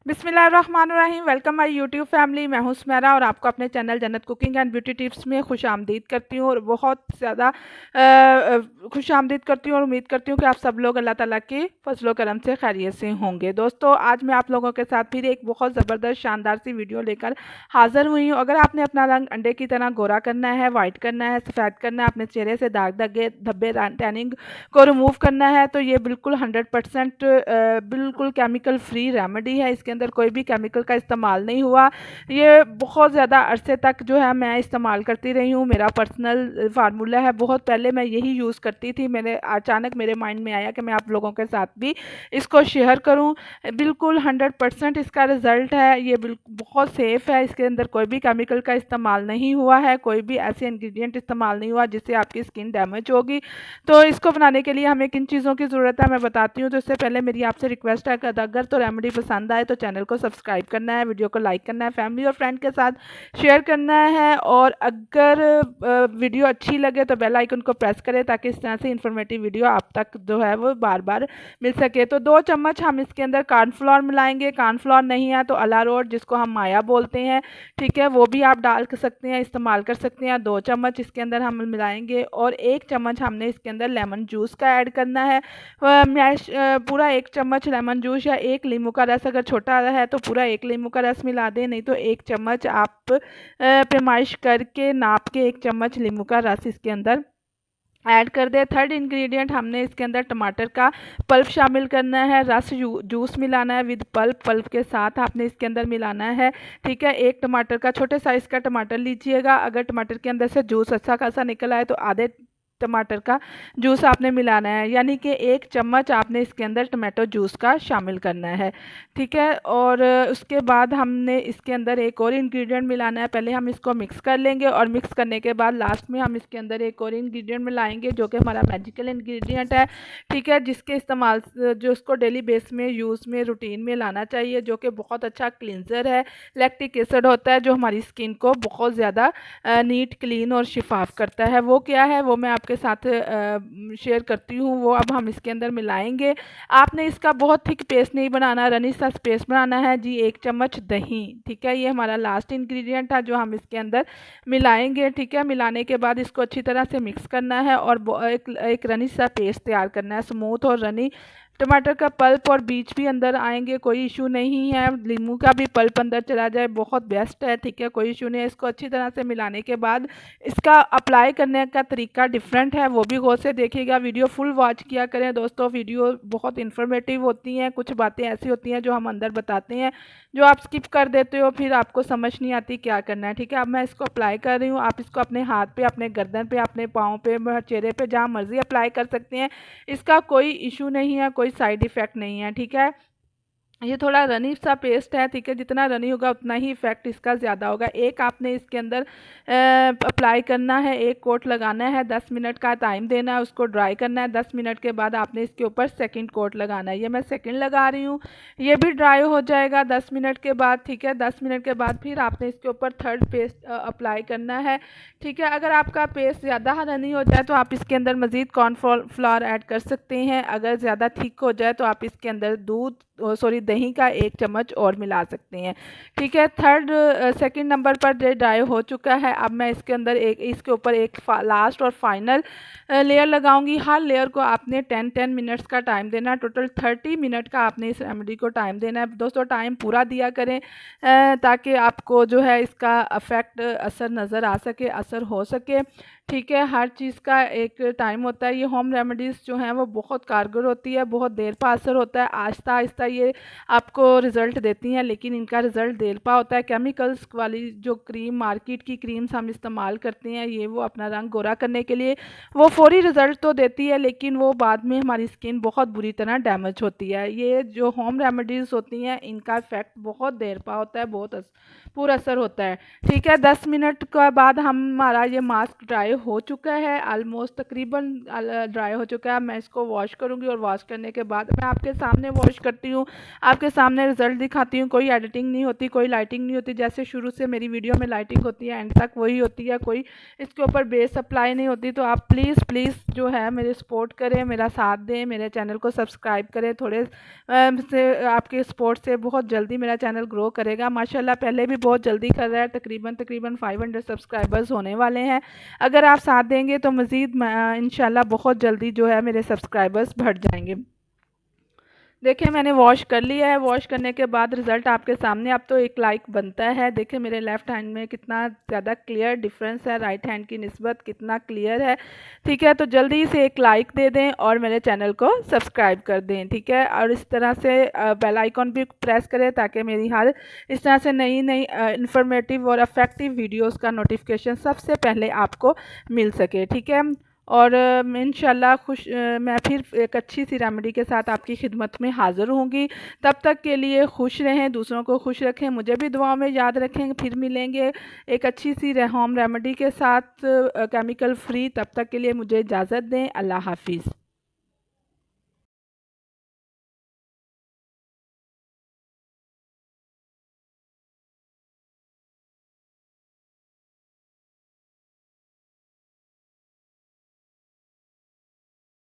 बिस्मिल्लाहिर्रहमानिर्रहीम। Welcome my YouTube family. मैं हूं सुमेरा और आपको अपने चैनल जन्नत कुकिंग एंड ब्यूटी टिप्स में खुशामदीद करती हूँ और बहुत ज़्यादा खुशामदीद करती हूँ और उम्मीद करती हूँ कि आप सब लोग अल्लाह ताला की फजलो करम से खैरियत से होंगे। दोस्तों, आज मैं आप लोगों के साथ फिर एक बहुत ज़बरदस्त शानदार सी वीडियो लेकर हाज़िर हुई हूँ। अगर आपने अपना रंग अंडे की तरह गोरा करना है, वाइट करना है, सफ़ेद करना है, अपने चेहरे से दाग धब्बे धब्बे टैनिंग को रिमूव करना है, तो ये बिल्कुल 100% बिल्कुल केमिकल फ्री रेमेडी है। इसके अंदर कोई भी केमिकल का इस्तेमाल नहीं हुआ। ये बहुत ज़्यादा अरसे तक जो है मैं इस्तेमाल करती रही हूँ। मेरा पर्सनल फार्मूला है। बहुत पहले मैं यही यूज़ करती थी। मेरे अचानक मेरे माइंड में आया कि मैं आप लोगों के साथ भी इसको शेयर करूँ। बिल्कुल 100% इसका रिज़ल्ट है। ये बहुत सेफ़ है। इसके अंदर कोई भी केमिकल का इस्तेमाल नहीं हुआ है। कोई भी ऐसे इंग्रेडिएंट इस्तेमाल नहीं हुआ जिससे आपकी स्किन डैमेज होगी। तो इसको बनाने के लिए हमें किन चीज़ों की ज़रूरत है मैं बताती हूँ। तो इससे पहले मेरी आपसे रिक्वेस्ट है कि अगर तो रेमेडी पसंद आए तो चैनल को सब्सक्राइब करना है, वीडियो को लाइक करना है, फैमिली और फ्रेंड के साथ शेयर करना है और अगर वीडियो अच्छी लगे तो बेल आइकन को प्रेस करें ताकि इस तरह से इन्फॉर्मेटिव वीडियो आप तक जो है वो बार बार मिल सके। तो 2 चम्मच हम इसके अंदर कॉर्नफ्लोर मिलाएंगे। कॉर्नफ्लोर नहीं है तो अरारोट, जिसको हम माया बोलते हैं, ठीक है, वो भी आप डाल सकते हैं, इस्तेमाल कर सकते हैं। 2 चम्मच इसके अंदर हम मिलाएंगे और 1 चम्मच हमने इसके अंदर लेमन जूस का ऐड करना है। पूरा 1 चम्मच लेमन जूस या 1 नींबू का रस, अगर छोटा है तो पूरा 1 नींबू का रस मिला दें, नहीं तो 1 चम्मच आप पैमाइश करके नाप के 1 चम्मच नींबू का रस इसके अंदर ऐड कर दें। थर्ड इंग्रेडिएंट हमने इसके अंदर टमाटर का पल्प शामिल करना है। जूस मिलाना है विद पल्प। पल्प के साथ आपने इसके अंदर मिलाना है, ठीक है। 1 टमाटर का छोटे साइज़ का टमाटर लीजिएगा। अगर टमाटर के अंदर से जूस अच्छा खासा निकल आए तो आधे टमाटर का जूस आपने मिलाना है, यानी कि 1 चम्मच आपने इसके अंदर टमाटो जूस का शामिल करना है, ठीक है। और उसके बाद हमने इसके अंदर एक और इंग्रेडिएंट मिलाना है। पहले हम इसको मिक्स कर लेंगे और मिक्स करने के बाद लास्ट में हम इसके अंदर एक और इंग्रेडिएंट मिलाएंगे जो कि हमारा मैजिकल इंग्रेडिएंट है, ठीक है, जिसके इस्तेमाल जो उसको डेली बेस में यूज़ में रूटीन में लाना चाहिए, जो कि बहुत अच्छा क्लींजर है। लैक्टिक एसिड होता है जो हमारी स्किन को बहुत ज़्यादा नीट, क्लीन और शिफाफ करता है। वो क्या है वो मैं आपके साथ शेयर करती हूँ। वो अब हम इसके अंदर मिलाएंगे। आपने इसका बहुत थिक पेस्ट नहीं बनाना, रनी सा पेस्ट बनाना है जी। 1 चम्मच दही, ठीक है, ये हमारा लास्ट इंग्रेडिएंट था जो हम इसके अंदर मिलाएंगे, ठीक है। मिलाने के बाद इसको अच्छी तरह से मिक्स करना है और एक रनी सा पेस्ट तैयार करना है, स्मूथ और रनी। टमाटर का पल्प और बीज भी अंदर आएंगे, कोई इशू नहीं है। नींबू का भी पल्प अंदर चला जाए बहुत बेस्ट है, ठीक है, कोई इशू नहीं है। इसको अच्छी तरह से मिलाने के बाद इसका अप्लाई करने का तरीका डिफरेंट है, वो भी गौर से देखिएगा। वीडियो फुल वॉच किया करें दोस्तों। वीडियो बहुत इन्फॉर्मेटिव होती हैं। कुछ बातें ऐसी होती हैं जो हम अंदर बताते हैं जो आप स्किप कर देते हो, फिर आपको समझ नहीं आती क्या करना है, ठीक है। अब मैं इसको अप्लाई कर रही हूँ। आप इसको अपने हाथ पे, अपने गर्दन पे, अपने पाँव पे, चेहरे पे, जहाँ मर्जी अप्लाई कर सकते हैं। इसका कोई इशू नहीं है, कोई साइड इफ़ेक्ट नहीं है, ठीक है। ये थोड़ा रनी सा पेस्ट है, ठीक है, जितना रनी होगा उतना ही इफेक्ट इसका ज़्यादा होगा। एक आपने इसके अंदर अप्लाई करना है, 1 कोट लगाना है, 10 मिनट का टाइम देना है, उसको ड्राई करना है। 10 मिनट के बाद आपने इसके ऊपर सेकंड कोट लगाना है। ये मैं सेकंड लगा रही हूँ, ये भी ड्राई हो जाएगा 10 मिनट के बाद, ठीक है। 10 मिनट के बाद फिर आपने इसके ऊपर थर्ड पेस्ट अप्लाई करना है, ठीक है। अगर आपका पेस्ट ज़्यादा रनी हो जाए तो आप इसके अंदर मज़ीद कॉर्नफ्लावर ऐड कर सकते हैं। अगर ज़्यादा थिक हो जाए तो आप इसके अंदर दही का 1 चम्मच और मिला सकते हैं, ठीक है। सेकंड नंबर पर जो ड्राई हो चुका है, अब मैं इसके ऊपर एक लास्ट और फाइनल लेयर लगाऊंगी। हर लेयर को आपने 10-10 मिनट्स का टाइम देना है। टोटल 30 मिनट का आपने इस रेमेडी को टाइम देना है। दोस्तों, टाइम पूरा दिया करें ताकि आपको जो है इसका इफेक्ट असर नज़र आ सके, असर हो सके, ठीक है। हर चीज़ का एक टाइम होता है। ये होम रेमेडीज़ जो हैं वो बहुत कारगर होती है, बहुत देर पा असर होता है। आहिस्ता आहिस्ता ये आपको रिज़ल्ट देती हैं, लेकिन इनका रिज़ल्ट देर पा होता है। केमिकल्स वाली जो क्रीम, मार्केट की क्रीम्स हम इस्तेमाल करते हैं, ये वो अपना रंग गोरा करने के लिए, वो फ़ौरी रिज़ल्ट तो देती है लेकिन वो बाद में हमारी स्किन बहुत बुरी तरह डैमेज होती है। ये जो होम रेमेडीज़ होती हैं इनका इफ़ेक्ट बहुत देर पा होता है, पूरा असर होता है। ठीक है, 10 मिनट के बाद हमारा ये मास्क ड्राई हो चुका है, ऑलमोस्ट तकरीबन ड्राई हो चुका है। मैं इसको वॉश करूँगी और वॉश करने के बाद मैं आपके सामने वॉश करती हूँ, आपके सामने रिज़ल्ट दिखाती हूँ। कोई एडिटिंग नहीं होती, कोई लाइटिंग नहीं होती, जैसे शुरू से मेरी वीडियो में लाइटिंग होती है एंड तक वही होती है, कोई इसके ऊपर बेस अप्लाई नहीं होती। तो आप प्लीज़ प्लीज़ जो है मेरे सपोर्ट करें, मेरा साथ दें, मेरे चैनल को सब्सक्राइब करें। थोड़े से आपके सपोर्ट से बहुत जल्दी मेरा चैनल ग्रो करेगा। माशाल्लाह पहले भी बहुत जल्दी कर रहा है, तकरीबन 500 सब्सक्राइबर्स होने वाले हैं। अगर आप साथ देंगे तो मज़ीद इंशाल्लाह बहुत जल्दी जो है मेरे सब्सक्राइबर्स बढ़ जाएंगे। देखिए मैंने वॉश कर लिया है, वॉश करने के बाद रिज़ल्ट आपके सामने। अब तो एक लाइक बनता है। देखिए मेरे लेफ़्ट हैंड में कितना ज़्यादा क्लियर डिफरेंस है, राइट हैंड की निस्बत कितना क्लियर है। ठीक है, तो जल्दी से एक लाइक दे दें और मेरे चैनल को सब्सक्राइब कर दें। ठीक है, और इस तरह से बेल आइकॉन भी प्रेस करें ताकि मेरी हर इस तरह से नई नई इंफॉर्मेटिव और इफ़ेक्टिव वीडियोज़ का नोटिफिकेशन सबसे पहले आपको मिल सके। ठीक है, और इंशाल्लाह मैं फिर एक अच्छी सी रेमेडी के साथ आपकी खिदमत में हाज़िर होंगी। तब तक के लिए खुश रहें, दूसरों को खुश रखें, मुझे भी दुआओं में याद रखें। फिर मिलेंगे एक अच्छी सी होम रेमेडी के साथ, केमिकल फ्री। तब तक के लिए मुझे इजाज़त दें। अल्लाह हाफ़िज़।